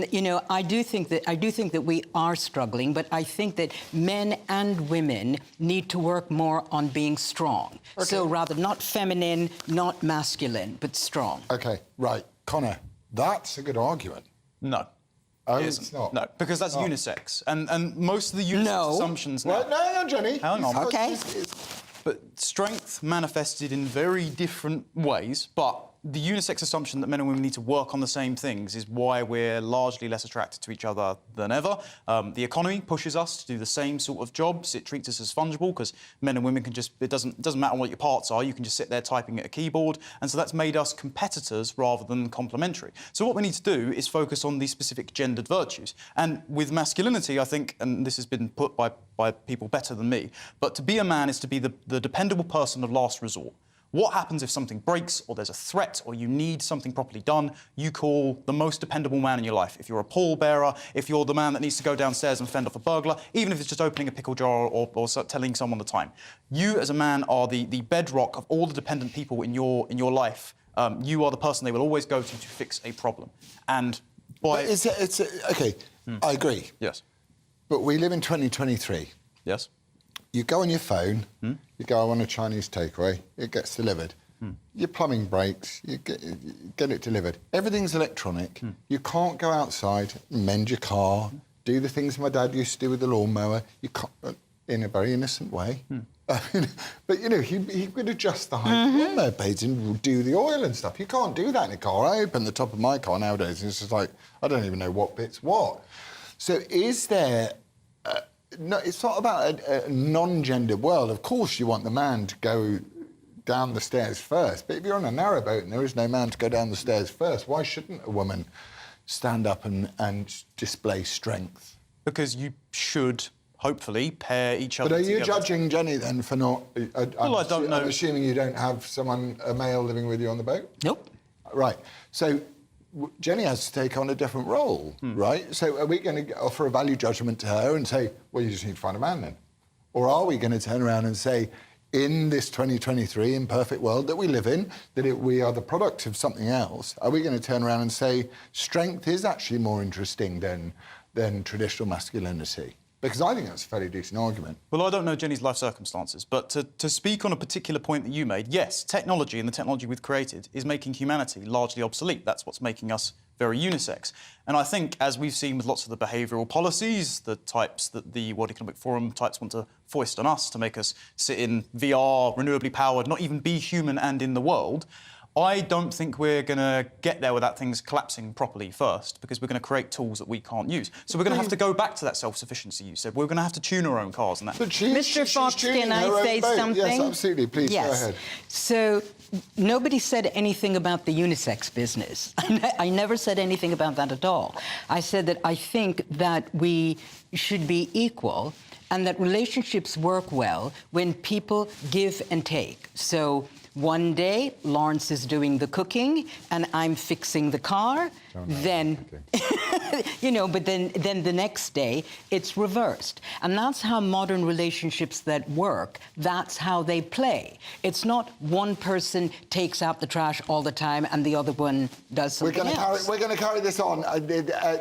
you know, I do think that we are struggling, but I think that men and women need to work more on being strong. Okay. So rather not feminine, not masculine, but strong. Okay, right. Connor, that's a good argument. No. Oh, it's not? No, because that's unisex. And most of the unisex assumptions now... Well, no, Jenny. Hang on. Okay. But strength manifested in very different ways, but the unisex assumption that men and women need to work on the same things is why we're largely less attracted to each other than ever. The economy pushes us to do the same sort of jobs. It treats us as fungible because men and women can just... It doesn't matter what your parts are. You can just sit there typing at a keyboard. And so that's made us competitors rather than complementary. So what we need to do is focus on these specific gendered virtues. And with masculinity, I think, and this has been put by people better than me, but to be a man is to be the dependable person of last resort. What happens if something breaks or there's a threat or you need something properly done? You call the most dependable man in your life. If you're a pallbearer, if you're the man that needs to go downstairs and fend off a burglar, even if it's just opening a pickle jar or telling someone the time. You as a man are the bedrock of all the dependent people in your life. You are the person they will always go to fix a problem. And by... Okay, I agree. Yes. But we live in 2023. Yes. You go on your phone, you go, I want a Chinese takeaway, it gets delivered. Your plumbing breaks, you get it delivered. Everything's electronic. You can't go outside, mend your car, do the things my dad used to do with the lawnmower. You can't, in a very innocent way. But, you know, he could adjust the height of the lawnmower blades and do the oil and stuff. You can't do that in a car. I open the top of my car nowadays and it's just like, I don't even know what bit's what. So is there... No, it's not about a non-gendered world. Of course, you want the man to go down the stairs first. But if you're on a narrowboat and there is no man to go down the stairs first, why shouldn't a woman stand up and display strength? Because you should, hopefully, pair each other together. But are you together. judging Jenny, then, for not... Well, I don't know. I'm assuming you don't have a male living with you on the boat? Nope. Right. So... Jenny has to take on a different role, right? So are we going to offer a value judgment to her and say, well, you just need to find a man then? Or are we going to turn around and say, in this 2023 imperfect world that we live in, that we are the product of something else, are we going to turn around and say, strength is actually more interesting than traditional masculinity? Because I think that's a fairly decent argument. Well, I don't know Jenny's life circumstances, but to speak on a particular point that you made, yes, technology and the technology we've created is making humanity largely obsolete. That's what's making us very unisex. And I think, as we've seen with lots of the behavioural policies, the types that the World Economic Forum types want to foist on us to make us sit in VR, renewably powered, not even be human and in the world, I don't think we're going to get there without things collapsing properly first, because we're going to create tools that we can't use. So we're going to have to go back to that self-sufficiency you said. We're going to have to tune our own cars and that. But Mr. Fox, can I say something? Yes, absolutely. Please, go ahead. So nobody said anything about the unisex business. I never said anything about that at all. I said that I think that we should be equal and that relationships work well when people give and take. So One day, Laurence is doing the cooking and I'm fixing the car. Then, you know, but then the next day, it's reversed. And that's how modern relationships that work, that's how they play. It's not one person takes out the trash all the time and the other one does something else. We're going to carry this on.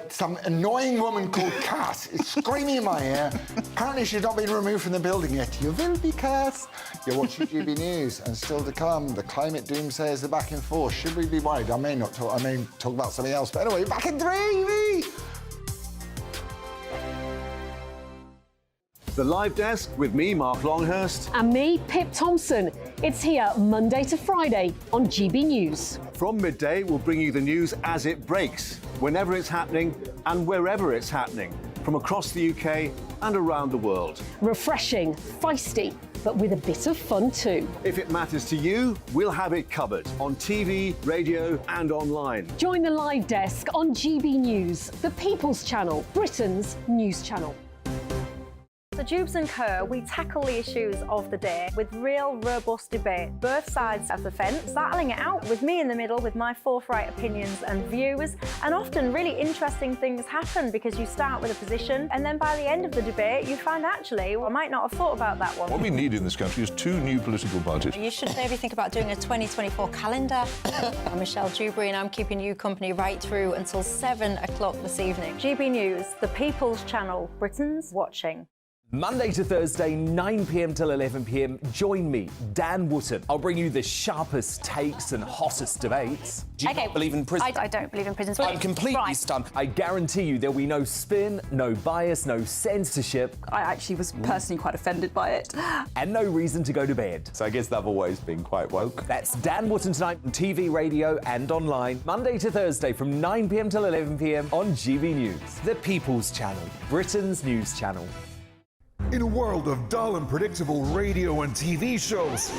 Some annoying woman called Cass is screaming in my ear. Apparently she's not been removed from the building yet. You will be, Cass. You're watching GB News, and still to come, the climate doomsayers are back in force. Should we be worried? I may talk about something else, but anyway, back in 3. The Live Desk with me, Mark Longhurst. And me, Pip Thompson. It's here Monday to Friday on GB News. From midday, we'll bring you the news as it breaks, whenever it's happening and wherever it's happening, from across the UK and around the world. Refreshing, feisty, but with a bit of fun too. If it matters to you, we'll have it covered on TV, radio and online. Join the Live Desk on GB News, the People's Channel, Britain's news channel. So Jubes and Kerr, we tackle the issues of the day with real, robust debate, both sides of the fence, battling it out with me in the middle with my forthright opinions and views. And often really interesting things happen because you start with a position and then by the end of the debate you find actually, well, I might not have thought about that one. What we need in this country is 2 new political parties. You should maybe think about doing a 2024 calendar. I'm Michelle Dewberry and I'm keeping you company right through until 7 o'clock this evening. GB News, the People's Channel, Britain's watching. Monday to Thursday, 9 p.m. till 11 p.m. Join me, Dan Wootton. I'll bring you the sharpest takes and hottest debates. Do you not believe in prison? I don't believe in prisons. I'm completely stunned. I guarantee you there'll be no spin, no bias, no censorship. I actually was personally quite offended by it. And no reason to go to bed. So I guess they've always been quite woke. That's Dan Wootton tonight on TV, radio and online. Monday to Thursday from 9 p.m. till 11 p.m. on GB News. The People's Channel, Britain's news channel. In a world of dull and predictable radio and TV shows.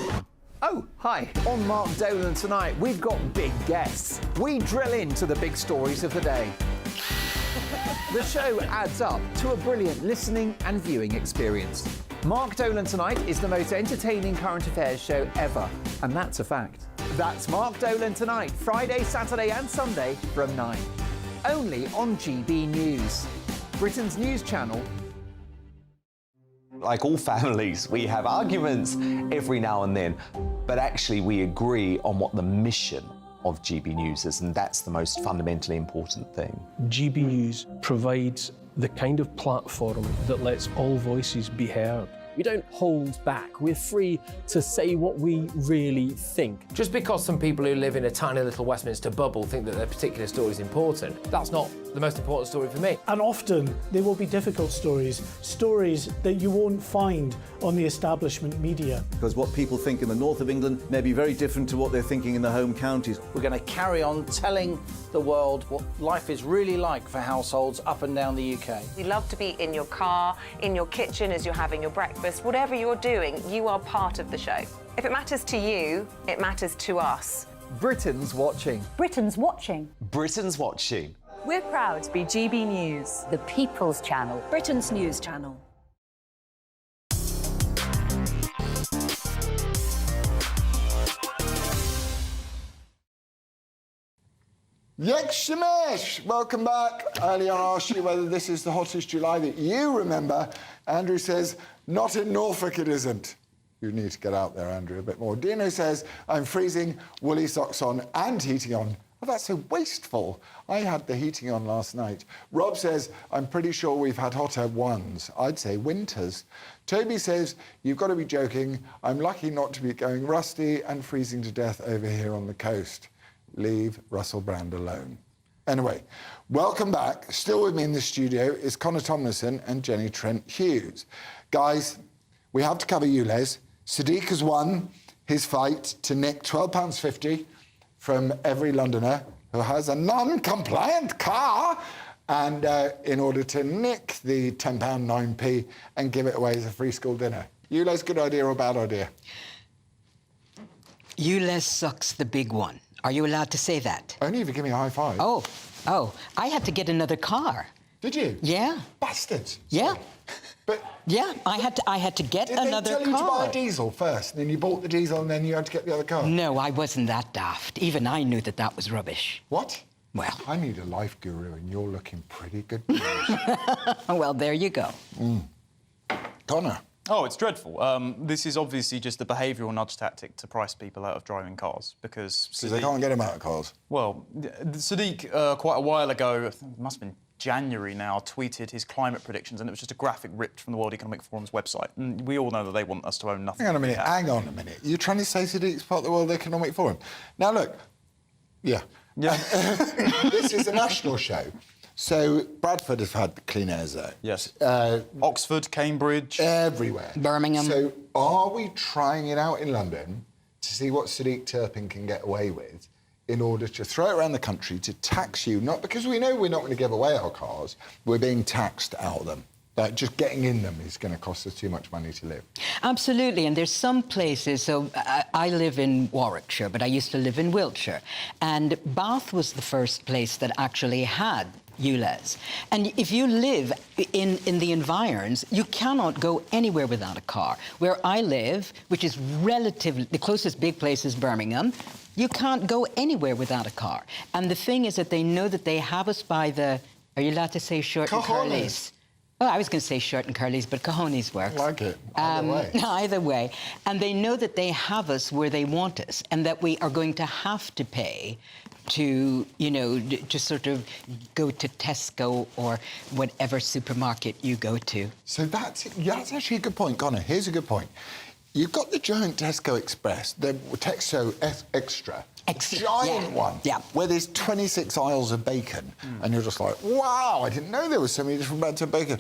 Oh, hi. On Mark Dolan tonight, we've got big guests. We drill into the big stories of the day. The show adds up to a brilliant listening and viewing experience. Mark Dolan Tonight is the most entertaining current affairs show ever, and that's a fact. That's Mark Dolan Tonight, Friday, Saturday and Sunday from 9. Only on GB News, Britain's news channel. Like all families, we have arguments every now and then, but actually we agree on what the mission of GB News is, and that's the most fundamentally important thing. GB News provides the kind of platform that lets all voices be heard. We don't hold back. We're free to say what we really think. Just because some people who live in a tiny little Westminster bubble think that their particular story is important, that's not the most important story for me. And often they will be difficult stories, stories that you won't find on the establishment media. Because what people think in the north of England may be very different to what they're thinking in the home counties. We're going to carry on telling the world what life is really like for households up and down the UK. You love to be in your car, in your kitchen as you're having your breakfast. Whatever you're doing, you are part of the show. If it matters to you, it matters to us. Britain's watching. Britain's watching. Britain's watching. We're proud to be GB News, the People's Channel, Britain's news channel. Yekshemesh! Welcome back. Earlier I asked you whether this is the hottest July that you remember. Andrew says, not in Norfolk it isn't. You need to get out there, Andrew, a bit more. Dino says, I'm freezing, woolly socks on and heating on. Oh, that's so wasteful. I had the heating on last night. Rob says, I'm pretty sure we've had hotter ones. I'd say winters. Toby says, you've got to be joking. I'm lucky not to be going rusty and freezing to death over here on the coast. Leave Russell Brand alone. Anyway, welcome back. Still with me in the studio is Connor Tomlinson and Jenny Trent Hughes. Guys, we have to cover ULEZ. Sadiq has won his fight to nick £12.50 from every Londoner who has a non-compliant car, and in order to nick the £10 9p and give it away as a free school dinner. ULEZ, good idea or bad idea? ULEZ sucks the big one. Are you allowed to say that? Only if you give me a high five. Oh, I had to get another car. Did you? Yeah. Bastards. Yeah. But yeah, I had to get did another they tell you to car. buy a diesel first, and then you bought the diesel, and then you had to get the other car? No, I wasn't that daft. Even I knew that was rubbish. What? Well, I need a life guru, and you're looking pretty good. Well, there you go. Connor. Oh, it's dreadful. This is obviously just a behavioural nudge tactic to price people out of driving cars because they can't get them out of cars. Well, Sadiq, quite a while ago, I think it must have been January now, tweeted his climate predictions, and it was just a graphic ripped from the World Economic Forum's website. And we all know that they want us to own nothing. Hang on a minute. You're trying to say Sadiq's part of the World Economic Forum? Now, look. Yeah. This is a national show. So Bradford has had the Clean Air Zone. Yes. Oxford, Cambridge. Everywhere. Birmingham. So are we trying it out in London to see what Sadiq Turpin can get away with in order to throw it around the country to tax you? Not because we know we're not going to give away our cars, we're being taxed out of them. Like just getting in them is going to cost us too much money to live. Absolutely, and there's some places, so I live in Warwickshire, but I used to live in Wiltshire, and Bath was the first place that actually had ULEZ. And if you live in the environs, you cannot go anywhere without a car. Where I live, which is relatively, the closest big place is Birmingham, you can't go anywhere without a car. And the thing is that they know that they have us by the, are you allowed to say short and curlies? Oh, I was going to say short and curlies, but cojones works. I like it. Either way. Either way. And they know that they have us where they want us and that we are going to have to pay to, you know, to sort of go to Tesco or whatever supermarket you go to. So that's actually a good point, Connor. Here's a good point. You've got the giant Tesco Express, the Tesco Extra. Giant one, where there's 26 aisles of bacon, and you're just like, wow, I didn't know there was so many different brands of bacon.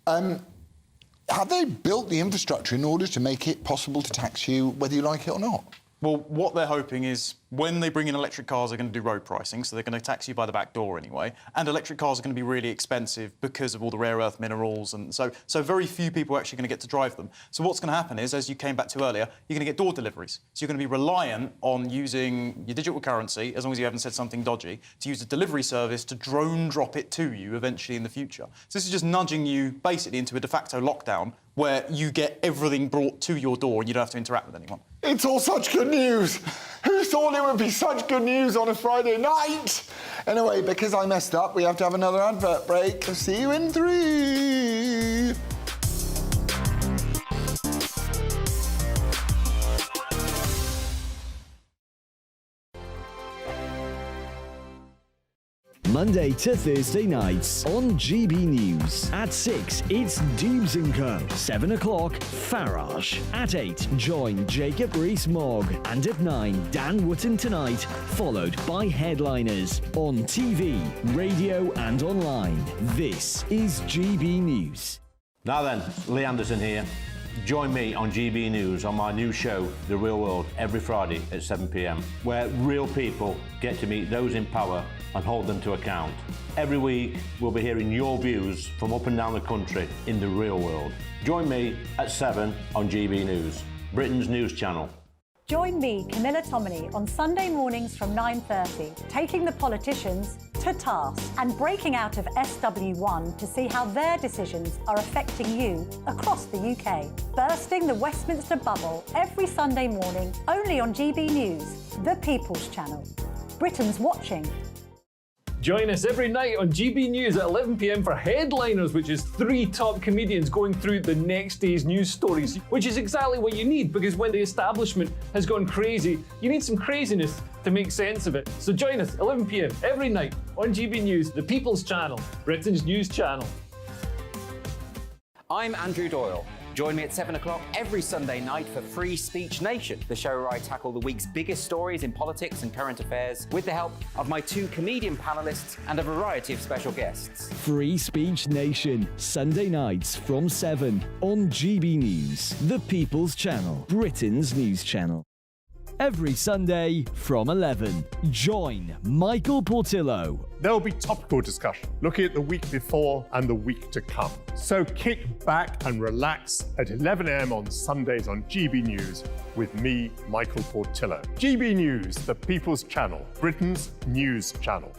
Have they built the infrastructure in order to make it possible to tax you whether you like it or not? Well, what they're hoping is when they bring in electric cars, they're going to do road pricing, so they're going to tax you by the back door anyway. And electric cars are going to be really expensive because of all the rare earth minerals, and so very few people are actually going to get to drive them. So what's going to happen is, as you came back to earlier, you're going to get door deliveries. So you're going to be reliant on using your digital currency, as long as you haven't said something dodgy, to use a delivery service to drone drop it to you eventually in the future. So this is just nudging you basically into a de facto lockdown where you get everything brought to your door and you don't have to interact with anyone. It's all such good news. Who thought it would be such good news on a Friday night? Anyway, because I messed up, we have to have another advert break. See you in 3. Monday to Thursday nights on GB News. At 6, it's Dubes & Co. 7 o'clock, Farage. At 8, join Jacob Rees-Mogg. And at 9, Dan Wootton Tonight, followed by Headliners. On TV, radio and online. This is GB News. Now then, Lee Anderson here. Join me on GB News on my new show, The Real World, every Friday at 7 p.m, where real people get to meet those in power and hold them to account. Every week, we'll be hearing your views from up and down the country in the real world. Join me at 7 on GB News, Britain's news channel. Join me, Camilla Tominey, on Sunday mornings from 9:30, taking the politicians to task and breaking out of SW1 to see how their decisions are affecting you across the UK. Bursting the Westminster bubble every Sunday morning, only on GB News, the People's Channel. Britain's watching. Join us every night on GB News at 11 p.m. for Headliners, which is 3 top comedians going through the next day's news stories, which is exactly what you need, because when the establishment has gone crazy, you need some craziness to make sense of it. So join us 11 p.m. every night on GB News, the People's Channel, Britain's news channel. I'm Andrew Doyle. Join me at 7 o'clock every Sunday night for Free Speech Nation, the show where I tackle the week's biggest stories in politics and current affairs with the help of my 2 comedian panellists and a variety of special guests. Free Speech Nation, Sunday nights from 7 on GB News, the People's Channel, Britain's news channel. Every Sunday from 11, join Michael Portillo. There will be topical discussion, looking at the week before and the week to come. So kick back and relax at 11 a.m. on Sundays on GB News with me, Michael Portillo. GB News, the People's Channel, Britain's news channel.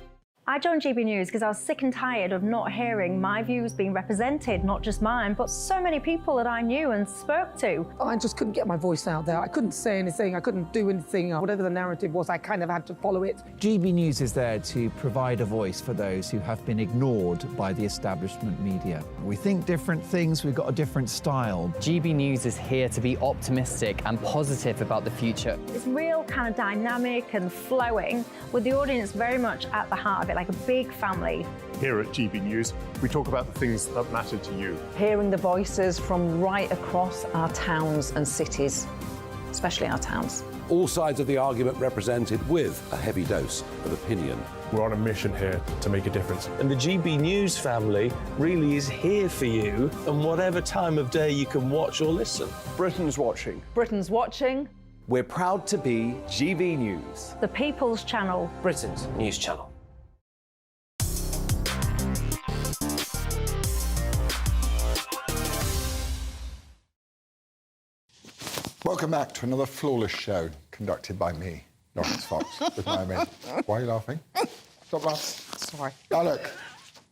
I joined GB News because I was sick and tired of not hearing my views being represented, not just mine, but so many people that I knew and spoke to. I just couldn't get my voice out there. I couldn't say anything. I couldn't do anything. Whatever the narrative was, I kind of had to follow it. GB News is there to provide a voice for those who have been ignored by the establishment media. We think different things, we've got a different style. GB News is here to be optimistic and positive about the future. It's real kind of dynamic and flowing, with the audience very much at the heart of it, like a big family. Here at GB News, we talk about the things that matter to you. Hearing the voices from right across our towns and cities, especially our towns. All sides of the argument represented with a heavy dose of opinion. We're on a mission here to make a difference. And the GB News family really is here for you, and whatever time of day you can watch or listen. Britain's watching. Britain's watching. We're proud to be GB News. The People's Channel. Britain's news channel. Welcome back to another flawless show conducted by me, Laurence Fox, with my mate. Why are you laughing? Stop laughing. Sorry. Now look,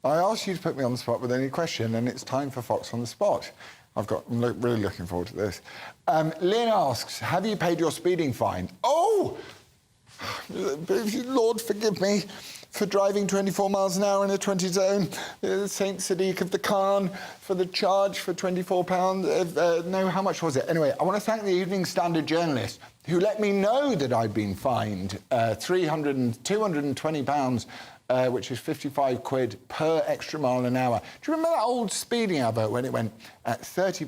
I asked you to put me on the spot with any question, and it's time for Fox on the spot. I'm really looking forward to this. Lynn asks, have you paid your speeding fine? Oh! Lord, forgive me for driving 24 miles an hour in a 20 zone. Saint Sadiq of the Khan for the charge for £24. No, how much was it? Anyway, I want to thank the Evening Standard journalist who let me know that I'd been fined £220, which is 55 quid per extra mile an hour. Do you remember that old speeding advert when it went at 30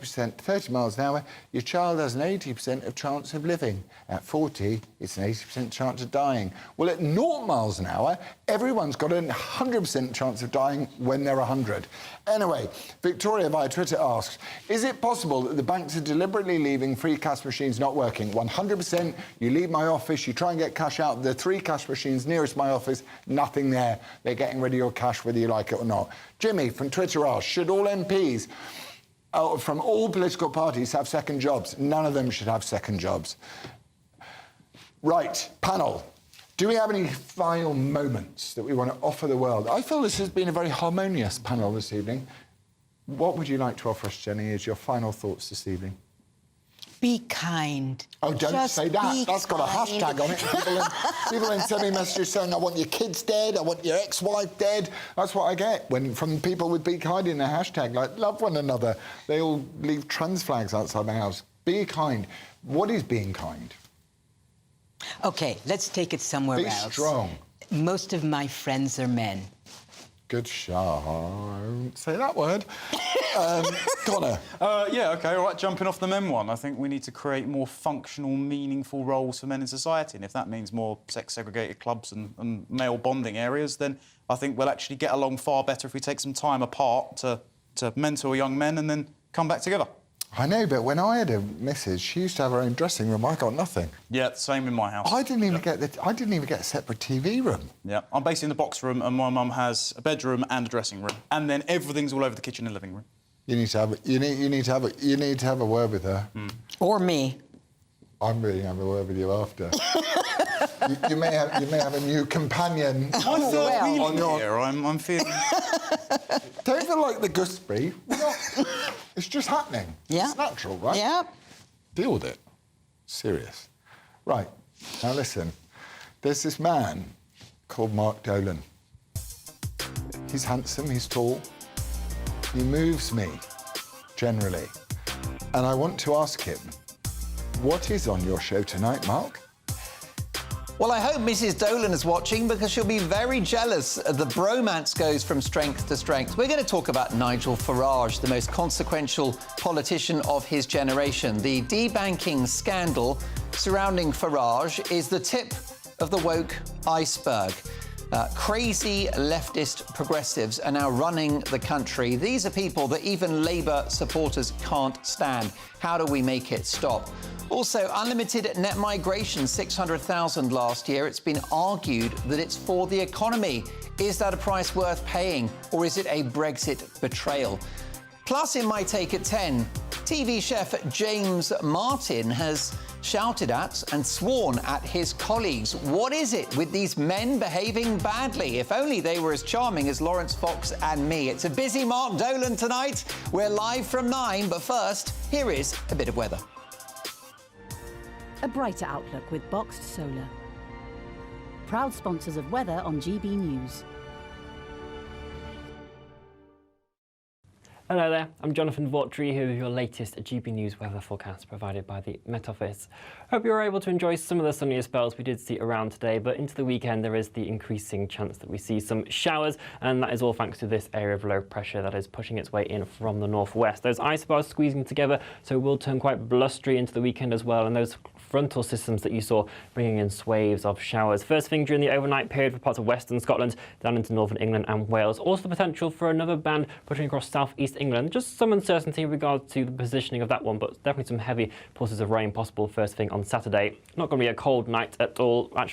miles an hour, your child has an 80% of chance of living. At 40, it's an 80% chance of dying. Well, at 0 miles an hour, everyone's got a 100% chance of dying when they're 100. Anyway, Victoria via Twitter asks, is it possible that the banks are deliberately leaving free cash machines not working? 100%. You leave my office, you try and get cash out, the 3 cash machines nearest my office, nothing there. They're getting rid of your cash whether you like it or not. Jimmy from Twitter asks, should all MPs from all political parties have second jobs? None of them should have second jobs. Right, panel. Do we have any final moments that we want to offer the world? I feel this has been a very harmonious panel this evening. What would you like to offer us, Jenny, as your final thoughts this evening? Be kind. Oh, don't Just say that. That's got a kind. hashtag on it. People then send me messages saying, I want your kids dead, I want your ex-wife dead. That's what I get from people with be kind in their hashtag, like, love one another. They all leave trans flags outside my house. Be kind. What is being kind? OK, let's take it somewhere else. Be strong. Most of my friends are men. Good shot. Don't say that word. Connor. Yeah, OK, all right, jumping off the men one. I think we need to create more functional, meaningful roles for men in society. And if that means more sex-segregated clubs and male bonding areas, then I think we'll actually get along far better if we take some time apart to mentor young men and then come back together. I know, but when I had a missus, she used to have her own dressing room. I got nothing. Yeah, same in my house. I didn't even get a separate TV room. Yeah, I'm basically in the box room, and my mum has a bedroom and a dressing room, and then everything's all over the kitchen and living room. You need to have a word with her. Or me. I'm really going to have a word with you after. you may have a new companion. I'm feeling. Don't feel like the gooseberry. It's just happening. Yeah. It's natural, right? Yeah. Deal with it. Serious. Right. Now listen. There's this man called Mark Dolan. He's handsome. He's tall. He moves me, generally. And I want to ask him, what is on your show tonight, Mark? Well, I hope Mrs. Dolan is watching because she'll be very jealous. The bromance goes from strength to strength. We're going to talk about Nigel Farage, the most consequential politician of his generation. The debanking scandal surrounding Farage is the tip of the woke iceberg. Crazy leftist progressives are now running the country. These are people that even Labour supporters can't stand. How do we make it stop? Also, unlimited net migration, 600,000 last year. It's been argued that it's for the economy. Is that a price worth paying, or is it a Brexit betrayal? Plus, in my take at 10, TV chef James Martin has shouted at and sworn at his colleagues. What is it with these men behaving badly? If only they were as charming as Laurence Fox and me. It's a busy Mark Dolan tonight. We're live from 9, but first, here is a bit of weather. A brighter outlook with Boxed Solar. Proud sponsors of weather on GB News. Hello there, I'm Jonathan Vautry here with your latest GB News weather forecast provided by the Met Office. Hope you were able to enjoy some of the sunnier spells we did see around today, but into the weekend there is the increasing chance that we see some showers, and that is all thanks to this area of low pressure that is pushing its way in from the northwest. Those isobars squeezing together, so it will turn quite blustery into the weekend as well, and those frontal systems that you saw bringing in swaves of showers. First thing during the overnight period for parts of western Scotland, down into northern England and Wales. Also the potential for another band pushing across southeast England. Just some uncertainty in regards to the positioning of that one, but definitely some heavy pulses of rain possible first thing on Saturday. Not going to be a cold night at all. Actually,